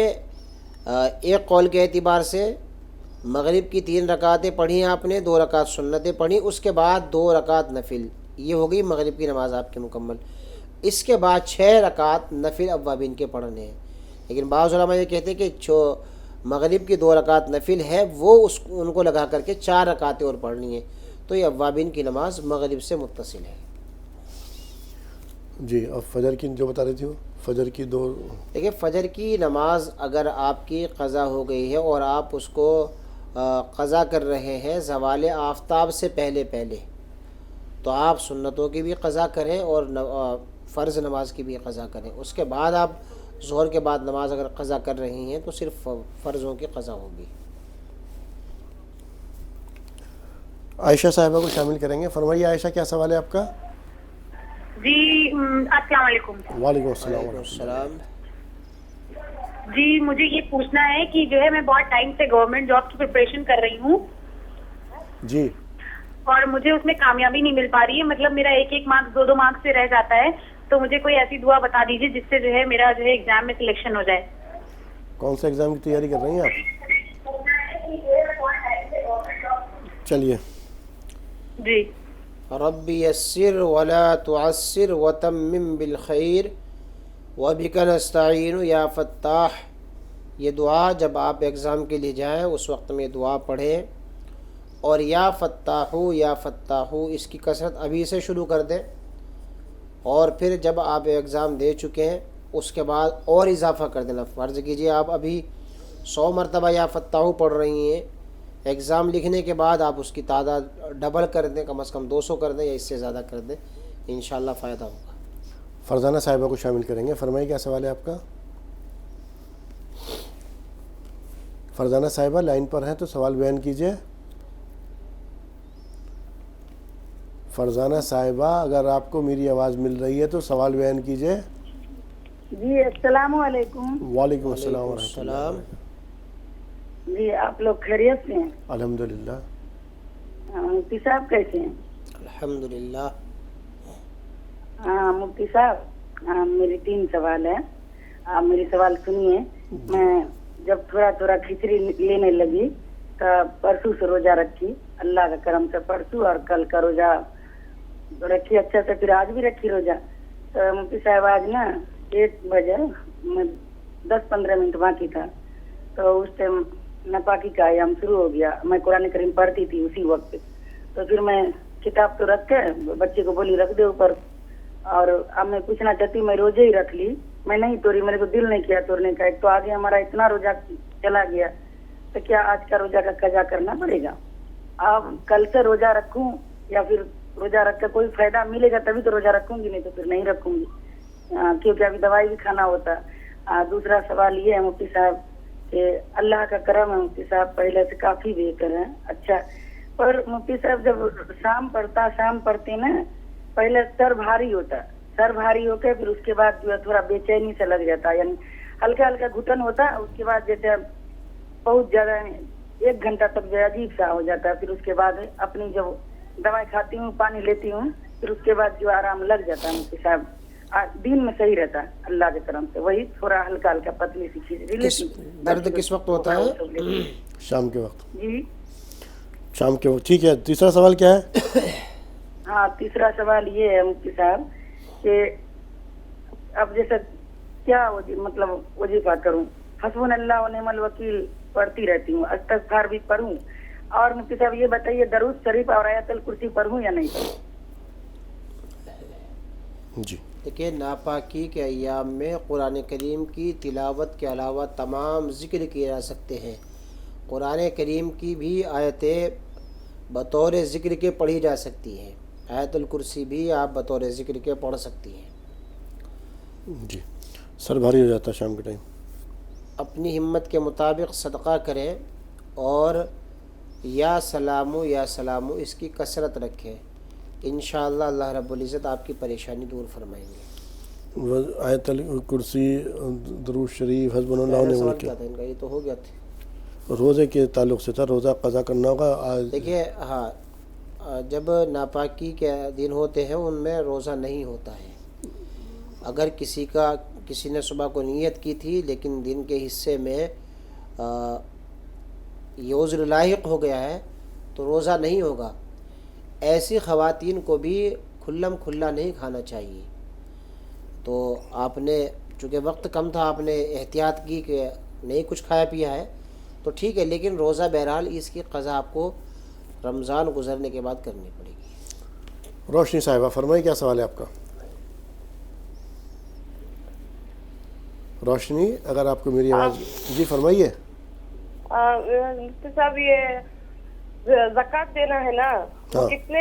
ایک قول کے اعتبار سے مغرب کی 3 رکعتیں پڑھی آپ نے, 2 رکعت سنتیں پڑھی, اس کے بعد 2 رکعت نفل, یہ ہو گئی مغرب کی نماز آپ کی مکمل. اس کے بعد 6 رکعت نفل اوابین کے پڑھنے ہیں. لیکن بعض علماء یہ کہتے ہیں کہ جو مغرب کی 2 رکعت نفل ہے وہ ان کو لگا کر کے 4 رکعتیں اور پڑھنی ہیں. تو یہ اوابین کی نماز مغرب سے متصل ہے. جی اب فجر کی جو بتا رہی تھی وہ فجر کی 2. دیکھیں فجر کی نماز اگر آپ کی قضا ہو گئی ہے اور آپ اس کو قضا کر رہے ہیں زوال آفتاب سے پہلے, تو آپ سنتوں کی بھی قضا کریں اور فرض نماز کی بھی قضا کریں. اس کے بعد آپ ظہر کے بعد نماز اگر قضا کر رہی ہیں تو صرف فرضوں کی قضا ہوگی. عائشہ صاحبہ کو شامل کریں گے. فرمائیے عائشہ, کیا سوال ہے آپ کا؟ جی السلام علیکم. وعلیکم السلام ورحمۃ السلام. جی مجھے یہ پوچھنا ہے کہ جو ہے میں بہت ٹائم سے گورنمنٹ جاب کی پریپریشن کر رہی ہوں جی. اور مجھے اس میں کامیابی نہیں مل پا رہی ہے. مطلب میرا ایک مارکس دو مارکس سے رہ جاتا ہے. تو مجھے کوئی ایسی دعا بتا دیجیے جس سے جو ہے میرا جو ہے ایگزام میں سلیکشن ہو جائے. کون سے ایگزام کی تیاری کر رہی ہیں آپ؟ چلیے. جی. رب یسر ولا تعسر وتمم بالخیر وبک نستعین یا فتاح. یہ دعا جب آپ ایگزام کے لیے جائیں اس وقت میں دعا پڑھیں, اور یا فتاحو اس کی کثرت ابھی سے شروع کر دیں, اور پھر جب آپ ایگزام دے چکے ہیں اس کے بعد اور اضافہ کر دینا. فرض کیجئے آپ ابھی 100 مرتبہ یا فتاحو پڑھ رہی ہیں, ایگزام لکھنے کے بعد آپ اس کی تعداد ڈبل کر دیں, کم از کم 200 کر دیں یا اس سے زیادہ کر دیں, انشاءاللہ فائدہ ہوگا. فرزانہ صاحبہ کو شامل کریں گے. فرمائیے کیا سوال ہے آپ کا؟ فرزانہ صاحبہ لائن پر ہیں تو سوال بیان کیجئے. فرزانہ صاحبہ اگر آپ کو میری آواز مل رہی ہے تو سوال بیان کیجئے. جی السلام علیکم. وعلیکم السلام ورحمۃ اللہ. جی آپ لوگ خیریت سے ہیں؟ الحمدللہ. مفتی صاحب کیسے ہیں؟ الحمدللہ. مفتی صاحب میری 3 سوال ہیں, آپ میری سوال سنیے. میں جب تھوڑا کھچڑی لینے لگی تو پرسوں سے روزہ رکھی, اللہ کا کرم سے پرسوں اور کل کا روزہ رکھی اچھا سے, پھر آج بھی رکھی روزہ. تو مفتی صاحب آج نا 1 بجے 10-15 منٹ باقی تھا تو اس ٹائم ناپاکی کا ایام شروع ہو گیا. میں قرآن کریم پڑھتی تھی اسی وقت, تو پھر میں کتاب تو رکھ کے بچے کو بولی رکھ دے اوپر, اور اب میں پوچھنا چاہتی ہوں میں روزے ہی رکھ لی, میں نہیں توڑی, میرے کو دل نہیں کیا توڑنے کا. ایک تو آگے ہمارا اتنا روزہ چلا گیا تو کیا آج کا روزہ کا قضا کرنا پڑے گا؟ آپ کل سے روزہ رکھوں یا پھر روزہ رکھ کے کوئی فائدہ ملے گا تبھی تو روزہ رکھوں گی, نہیں تو پھر نہیں رکھوں گی, کیونکہ ابھی دوائی بھی کھانا ہوتا. دوسرا سوال یہ ہے مفتی صاحب کہ اللہ کا کرم ہے مفتی صاحب, پہلے سے کافی بہتر ہے. اچھا, پر مفتی صاحب جب شام پڑھتے نا پہلے سر بھاری ہوتا, سر بھاری ہو کے پھر اس کے بعد جو ہے تھوڑا بے چینی سے لگ جاتا, یعنی ہلکا ہلکا گھٹن ہوتا, اس کے بعد جیسے بہت زیادہ 1 گھنٹہ تک جو عجیب سا ہو جاتا ہے. پھر اس کے بعد اپنی جب دوائی کھاتی ہوں, پانی لیتی ہوں, پھر اس کے بعد جو آرام لگ جاتا ہے مفتی صاحب. دن میں صحیح رہتا ہے اللہ کے کرم سے. وہی تھوڑا ہلکا پتلی سی چیز. درد کس وقت ہوتا ہے؟ شام کے وقت. جی شام کے وقت. ٹھیک ہے, تیسرا سوال کیا ہے؟ ہاں, تیسرا سوال یہ ہے مفتی صاحب کہ اب جیسے کیا مطلب وظیفہ کروں؟ حسبنا اللہ و نعم الوکیل پڑھتی رہتی ہوں, استغفار بھی پڑھوں, اور مفتی صاحب یہ بتائیے درود شریف اور آیت الکرسی پڑھوں یا نہیں پڑھوں؟ جی دیکھیے, ناپاکی کے ایام میں قرآن کریم کی تلاوت کے علاوہ تمام ذکر کیے جا سکتے ہیں. قرآن کریم کی بھی آیتیں بطور ذکر کے پڑھی جا سکتی ہیں. آیت الکرسی بھی آپ بطور ذکر کے پڑھ سکتی ہیں. جی, سر بھاری ہو جاتا ہے شام کے ٹائم. اپنی ہمت کے مطابق صدقہ کریں, اور یا سلامو اس کی کثرت رکھیں. انشاءاللہ اللہ رب العزت آپ کی پریشانی دور فرمائیں گے. آیت الکرسی, درود شریف, حسبنا اللہ و نعم الوکیل. ان کا یہ تو ہو گیا تھا. روزے کے تعلق سے تھا, روزہ قضا کرنا ہوگا. دیکھیے ہاں, جب ناپاکی کے دن ہوتے ہیں ان میں روزہ نہیں ہوتا ہے. اگر کسی نے صبح کو نیت کی تھی لیکن دن کے حصے میں یہ عذر لاحق ہو گیا ہے تو روزہ نہیں ہوگا. ایسی خواتین کو بھی کھلا نہیں کھانا چاہیے. تو آپ نے چونکہ وقت کم تھا, آپ نے احتیاط کی کہ نہیں کچھ کھایا پیا ہے تو ٹھیک ہے, لیکن روزہ بہرحال اس کی قضا آپ کو رمضان گزرنے کے بعد کرنی پڑے گی. روشنی صاحبہ فرمائیے کیا سوال ہے آپ کا؟ روشنی, اگر آپ کو میری آواز. جی فرمائیے. صاحب یہ زکوٰۃ دینا ہے نا, تو کتنے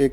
1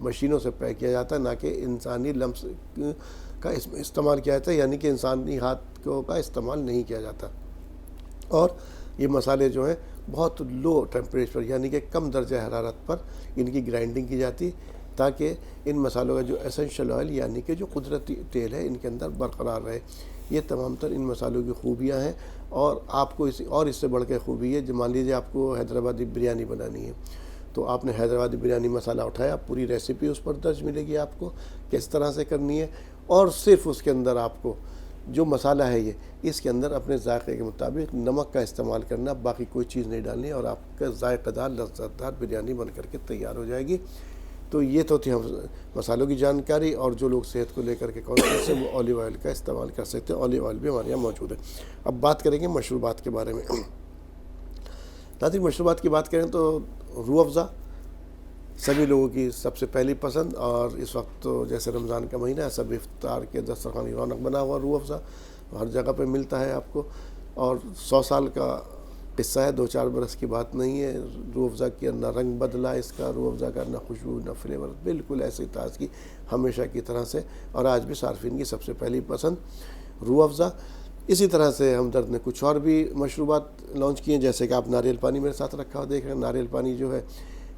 مشینوں سے پیک کیا جاتا ہے، نہ کہ انسانی لمس کا اس میں استعمال کیا جاتا ہے، یعنی کہ انسانی ہاتھ کا استعمال نہیں کیا جاتا۔ اور یہ مسالے جو ہیں بہت لو ٹیمپریچر یعنی کہ کم درجہ حرارت پر ان کی گرائنڈنگ کی جاتی تاکہ ان مسالوں کا جو ایسنشل آئل یعنی کہ جو قدرتی تیل ہے ان کے اندر برقرار رہے۔ یہ تمام تر ان مسالوں کی خوبیاں ہیں، اور آپ کو اس سے بڑھ کے خوبی ہے، جو مان لیجیے آپ کو حیدرآبادی بریانی بنانی ہے تو آپ نے حیدرآبادی بریانی مسالہ اٹھایا، پوری ریسیپی اس پر درج ملے گی آپ کو کس طرح سے کرنی ہے، اور صرف اس کے اندر آپ کو جو مسالہ ہے یہ اس کے اندر اپنے ذائقے کے مطابق نمک کا استعمال کرنا، باقی کوئی چیز نہیں ڈالنی، اور آپ کا ذائقہ دار لذت دار بریانی بن کر کے تیار ہو جائے گی۔ تو یہ تو تھی ہم مسالوں کی جانکاری، اور جو لوگ صحت کو لے کر کے کانشیس ہیں وہ اولیو آئل کا استعمال کر سکتے ہیں، اولیو آئل بھی ہمارے یہاں موجود ہے۔ اب بات کریں گے مشروبات کے بارے میں۔ ناظرین مشروبات کی بات کریں تو روح افزا سبھی لوگوں کی سب سے پہلی پسند، اور اس وقت تو جیسے رمضان کا مہینہ ہے، سب افطار کے دسترخوان کی رونق بنا ہوا روح افزا ہر جگہ پہ ملتا ہے آپ کو، اور 100 سال کا قصہ ہے، 2-4 برس کی بات نہیں ہے۔ روح افزا کی نہ رنگ بدلا اس کا، روح افزا کا نہ خوشبو نہ فلیور، بالکل ایسے تازگی ہمیشہ کی طرح سے، اور آج بھی صارفین کی سب سے پہلی پسند روح افزا۔ اسی طرح سے ہمدرد نے کچھ اور بھی مشروبات لانچ کیے ہیں، جیسے کہ آپ ناریل پانی میرے ساتھ رکھا ہوا دیکھ رہے ہیں۔ ناریل پانی جو ہے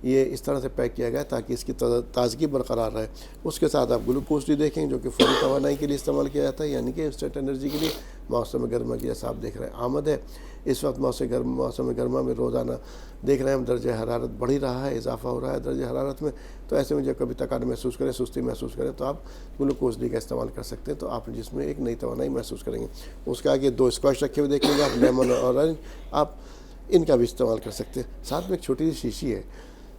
یہ اس طرح سے پیک کیا گیا ہے تاکہ اس کی تازگی برقرار رہے۔ اس کے ساتھ آپ گلوکوز ڈی دیکھیں جو کہ فوری توانائی کے لیے استعمال کیا جاتا ہے، یعنی کہ انسٹنٹ انرجی کے لیے۔ موسم گرما کی جیسا آپ دیکھ رہے ہیں آمد ہے، اس وقت موسم گرما میں روزانہ دیکھ رہے ہیں ہم درجہ حرارت بڑھ ہی رہا ہے، اضافہ ہو رہا ہے درجہ حرارت میں، تو ایسے میں جب کبھی تکان محسوس کریں، سستی محسوس کریں تو آپ گلوکوز ڈی کا استعمال کر سکتے ہیں، تو آپ جس میں ایک نئی توانائی محسوس کریں گے۔ اس کے آگے 2 اسکواش رکھے ہوئے دیکھیں گے آپ، لیمن اور اورنج، آپ ان کا بھی استعمال کر سکتے ہیں۔ ساتھ میں ایک چھوٹی سی شیشی ہے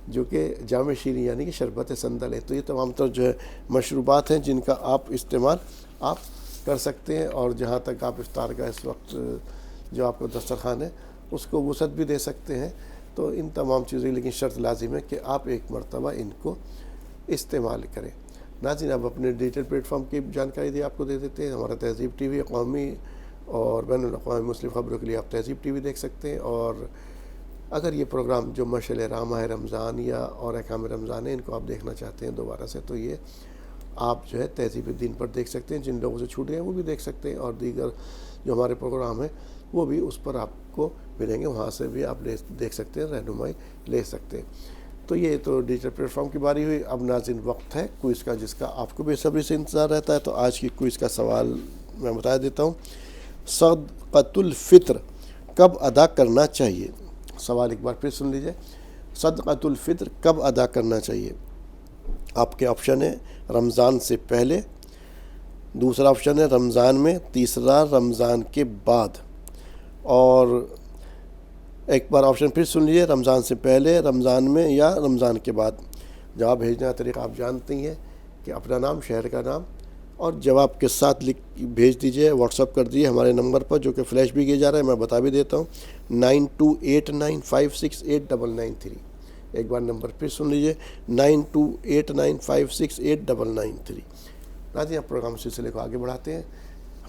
جو کہ جام شیریں یعنی کہ شربت سندل ہے۔ تو یہ تمام تر جو ہے مشروبات ہیں جن کا آپ استعمال آپ کر سکتے ہیں، اور جہاں تک آپ افطار کا اس وقت جو آپ کو دسترخوان ہے اس کو وسعت بھی دے سکتے ہیں۔ تو ان تمام چیزیں، لیکن شرط لازم ہے کہ آپ ایک مرتبہ ان کو استعمال کریں۔ ناظرین اب اپنے ڈیجیٹل پلیٹ فارم کی جانکاری دی آپ کو دے دیتے ہیں۔ ہمارا تہذیب ٹی وی قومی اور بین الاقوامی مسلم خبروں کے لیے آپ تہذیب ٹی وی دیکھ سکتے ہیں، اور اگر یہ پروگرام جو مشعل راہ رمضان یا اور احکام رمضان ہے ان کو آپ دیکھنا چاہتے ہیں دوبارہ سے، تو یہ آپ جو ہے تہذیب دین پر دیکھ سکتے ہیں۔ جن لوگوں سے چھوٹ گئے ہیں وہ بھی دیکھ سکتے ہیں، اور دیگر جو ہمارے پروگرام ہیں وہ بھی اس پر آپ کو ملیں گے، وہاں سے بھی آپ دیکھ سکتے ہیں، رہنمائی لے سکتے ہیں۔ تو یہ تو ڈیجیٹل پلیٹ فارم کی باری ہوئی۔ اب ناظرین وقت ہے کوئز کا، جس کا آپ کو بے صبری سے انتظار رہتا ہے۔ تو آج کی کوئز کا سوال میں بتا دیتا ہوں، صدقۃ الفطر کب ادا کرنا چاہیے؟ سوال ایک بار پھر سن لیجئے، صدقۃ الفطر کب ادا کرنا چاہیے؟ آپ کے آپشن ہے رمضان سے پہلے، دوسرا آپشن ہے رمضان میں، تیسرا رمضان کے بعد، اور ایک بار آپشن پھر سن لیجیے، رمضان سے پہلے، رمضان میں، یا رمضان کے بعد۔ جواب بھیجنے کا طریقہ آپ جانتے ہی ہیں کہ اپنا نام، شہر کا نام اور جواب کے ساتھ بھیج دیجئے، واٹس ایپ کر دیجئے ہمارے نمبر پر جو کہ فلیش بھی کیا جا رہا ہے، میں بتا بھی دیتا ہوں، 9289568993۔ ایک بار نمبر پھر سن لیجئے، 9289568993۔ ناظرین اب پروگرام سلسلے کو آگے بڑھاتے ہیں۔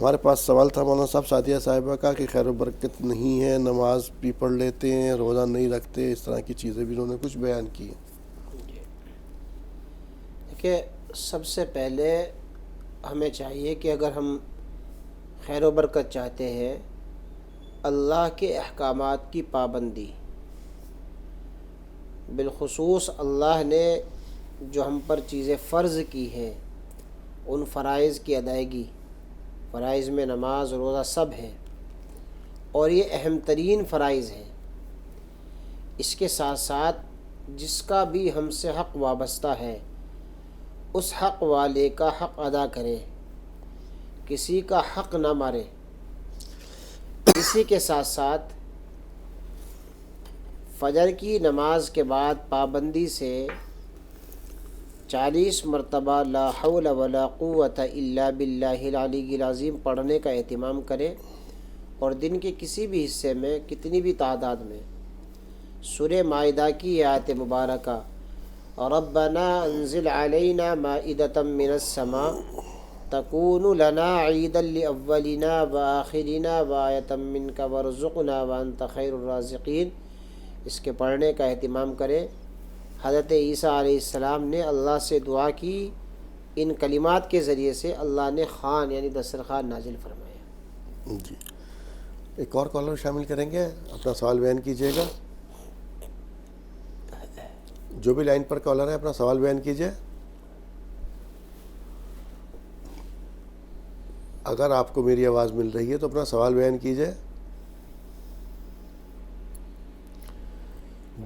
ہمارے پاس سوال تھا مولانا صاحب سعدیہ صاحبہ کا کہ خیر و برکت نہیں ہے، نماز بھی پڑھ لیتے ہیں، روزہ نہیں رکھتے، اس طرح کی چیزیں بھی انہوں نے کچھ بیان کی ہیں۔ دیکھیے، سب سے پہلے ہمیں چاہیے کہ اگر ہم خیر و برکت چاہتے ہیں، اللہ کے احکامات کی پابندی، بالخصوص اللہ نے جو ہم پر چیزیں فرض کی ہیں ان فرائض کی ادائیگی، فرائض میں نماز روزہ سب ہے، اور یہ اہم ترین فرائض ہیں۔ اس کے ساتھ ساتھ جس کا بھی ہم سے حق وابستہ ہے اس حق والے کا حق ادا کرے، کسی کا حق نہ مارے۔ اسی کے ساتھ ساتھ فجر کی نماز کے بعد پابندی سے 40 مرتبہ لا حول ولا قوت الا باللہ العلی العظیم پڑھنے کا اہتمام کرے، اور دن کے کسی بھی حصے میں کتنی بھی تعداد میں سورہ مائدہ کی آیت مبارکہ ربنا انزل علینا مائدۃ من السماء تکون لنا عیدا لاولنا وآخرنا وآیۃ منک وارزقنا وانت خیر الرازقین، اس کے پڑھنے کا اہتمام کرے۔ حضرت عیسیٰ علیہ السلام نے اللہ سے دعا کی، ان کلمات کے ذریعے سے اللہ نے خوان یعنی دسترخوان نازل فرمایا۔ جی، ایک اور کالر شامل کریں گے، اپنا سوال بیان کیجیے گا۔ جو بھی لائن پر کالر ہے اپنا سوال بیان کیجیے۔ اگر آپ کو میری آواز مل رہی ہے تو اپنا سوال بیان کیجیے۔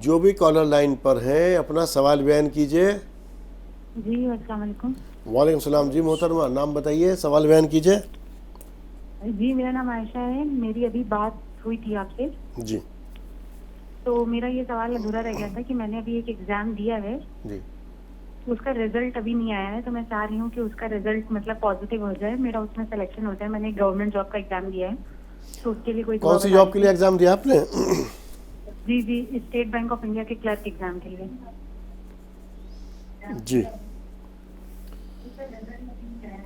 جو بھی کالر لائن پر ہیں اپنا سوال بیان کیجیے۔ جی السلام علیکم۔ وعلیکم السلام۔ جی محترمہ، نام بتائیے، سوال بیان کیجیے۔ جی میرا نام عائشہ ہے، میری ابھی بات ہوئی تھی آپ سے، جی تو میرا یہ سوال ادھورا رہ گیا تھا کہ میں نے ابھی ایک ایگزام دیا ہے، جی اس کا رزلٹ ابھی نہیں آیا ہے، تو میں چاہ رہی ہوں کہ اس کا رزلٹ مطلب پازیٹیو ہو جائے، میرا اس میں سلیکشن ہو جائے۔ میں نے گورنمنٹ جاب کا ایگزام دیا ہے، تو اس کے لیے کوئی کون سی جاب کے لیے ایگزام دیا آپ نے؟ جی جی اسٹیٹ بینک آف انڈیا کے کلرک ایگزام کے لیے۔ جی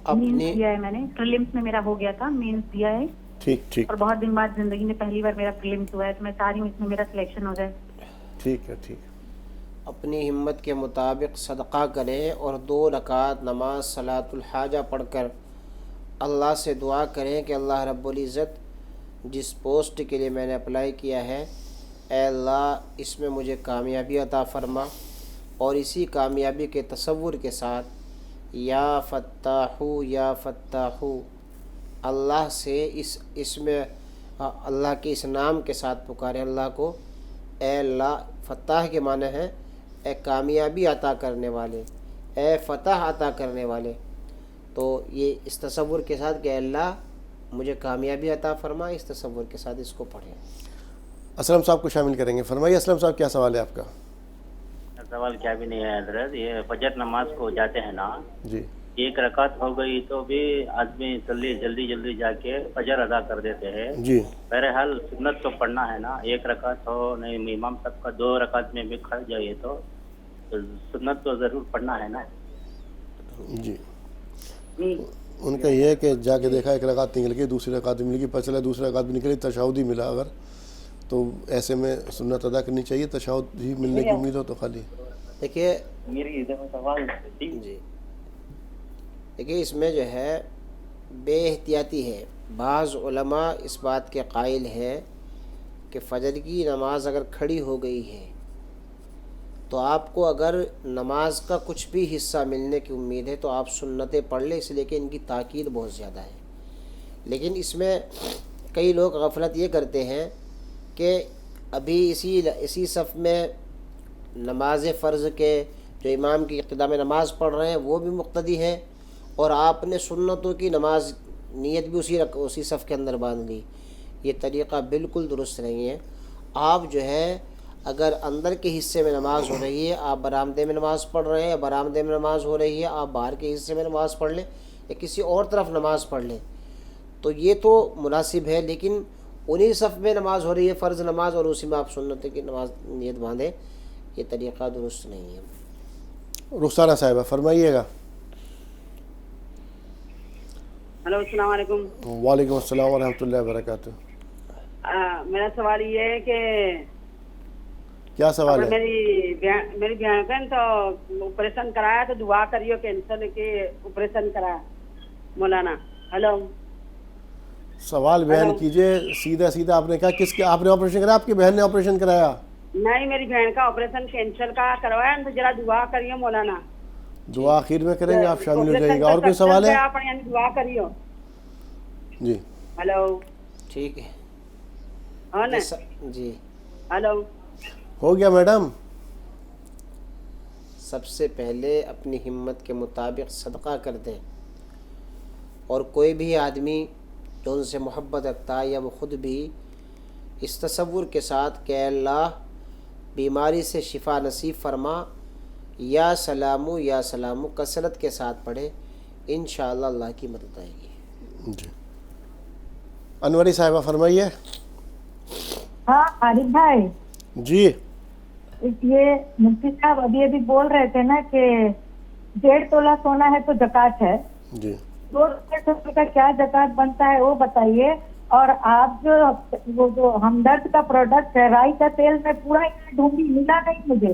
مینس دیا ہے میں نے، پریلیمس میں میرا ہو گیا تھا، مینس دیا ہے، ٹھیک ٹھیک اور بہت دن بعد زندگی میں پہلی بار میرا پریلیمس ہوا ہے، تو میں چاہ رہی ہوں اس میں میرا سلیکشن ہو جائے۔ ٹھیک ہے ٹھیک ہے۔ اپنی ہمت کے مطابق صدقہ کریں اور 2 رکعت نماز صلاۃ الحاجہ پڑھ کر اللہ سے دعا کریں کہ اللہ رب العزت جس پوسٹ کے لیے میں نے اپلائی کیا ہے، اے اللہ اس میں مجھے کامیابی عطا فرما، اور اسی کامیابی کے تصور کے ساتھ یا فتاحو یا فتاحو اللہ سے اس میں اللہ کے اس نام کے ساتھ پکاریں اللہ کو، اے اللہ، فتح کے معنی ہے اے کامیابی عطا کرنے والے، اے فتح عطا کرنے والے۔ تو یہ اس تصور کے ساتھ کہ اے اللہ مجھے کامیابی عطا فرما، اس تصور کے ساتھ اس کو پڑھیں۔ اسلم صاحب کو شامل کریں گے۔ فرمائیے اسلم صاحب، کیا سوال ہے آپ کا؟ سوال کیا بھی نہیں ہے حضرت، یہ فجر نماز کو جاتے ہیں نا، جی 1 رکعت ہو گئی تو بھی آدمی جلدی جا کے فجر ادا کر دیتے ہیں۔ جی بہرحال سنت تو پڑھنا ہے نا، 1 رکعت ہو نہیں، امام صاحب کا 2 رکعت میں بھی کھڑ جائیے تو سنت تو ضرور پڑھنا ہے نا۔ جی ان کا یہ ہے کہ جا کے دیکھا 1 رکعت نکل گئی، دوسری رکعت مل گئی، پتہ چلا دوسری رکعت بھی نکلی، تشہد ہی ملا، اگر تو ایسے میں سنت ادا کرنی چاہیے، تشہد ہی ملنے کی امید ہو تو خالی۔ دیکھیے میری سوال جی دیکھیے اس میں جو ہے بے احتیاطی ہے۔ بعض علماء اس بات کے قائل ہیں کہ فجر کی نماز اگر کھڑی ہو گئی ہے تو آپ کو اگر نماز کا کچھ بھی حصہ ملنے کی امید ہے تو آپ سنتیں پڑھ لیں، اس لیے کہ ان کی تاکید بہت زیادہ ہے۔ لیکن اس میں کئی لوگ غفلت یہ کرتے ہیں کہ ابھی اسی صف میں نماز فرض کے جو امام کی اقتداء میں نماز پڑھ رہے ہیں وہ بھی مقتدی ہیں، اور آپ نے سنتوں کی نماز نیت بھی اسی صف کے اندر باندھ لی۔ یہ طریقہ بالکل درست نہیں ہے۔ آپ جو ہے اگر اندر کے حصے میں نماز ہو رہی ہے، آپ برآمدے میں نماز پڑھ رہے ہیں، یا برآمدے میں نماز ہو رہی ہے آپ باہر کے حصے میں نماز پڑھ لیں، یا کسی اور طرف نماز پڑھ لیں، تو یہ تو مناسب ہے۔ لیکن انہی صف میں نماز ہو رہی ہے فرض نماز، اور اسی میں آپ سنتوں کی نماز نیت باندھیں، یہ طریقہ درست نہیں ہے۔ رخسانہ صاحبہ فرمائیے گا۔ ہلو السلام علیکم۔ وعلیکم السلام ورحمۃ اللہ وبرکاتہ۔ میرا سوال یہ ہے کہ کیا سوال ہے؟ میری بہن تو آپریشن کرایا تو دعا کریو کینسر کے آپریشن کرایا مولانا۔ ہلو سوال بیان کیجئے سیدھا۔ آپ نے کہا کس کے آپ نے آپریشن کرایا؟ آپ کی بہن نے آپریشن کرایا؟ نہیں، میری بہن کا آپریشن کینسر کا کروایا، تو ذرا دعا کریو مولانا۔ دعا آخر میں کریں گے، آپ شامل ہو جائیے گا۔ اور کوئی سوال ہے؟ آپ یعنی دعا کریو۔ جی ہلو ٹھیک ہے ہاں نا جی، ہلو ہو گیا میڈم۔ سب سے پہلے اپنی ہمت کے مطابق صدقہ کر دیں، اور کوئی بھی آدمی جو ان سے محبت رکھتا ہے یا وہ خود بھی اس تصور کے ساتھ کہ اے اللہ بیماری سے شفا نصیب فرما، یا سلامو کثرت کے ساتھ پڑھے، انشاءاللہ اللہ کی مدد آئے گی۔ جی انوری صاحبہ فرمائیے۔ ہاں عارف بھائی، جی یہ مفتی صاحب ابھی بول رہے تھے نا کہ 1.5 تولہ سونا ہے تو زکوٰۃ ہے، جی 2 روپے کا کیا زکوٰۃ بنتا ہے وہ بتائیے۔ اور آپ جو ہمدرد کا پروڈکٹ ہے رائی کا تیل میں پورا ڈھونڈی ملا نہیں مجھے۔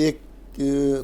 1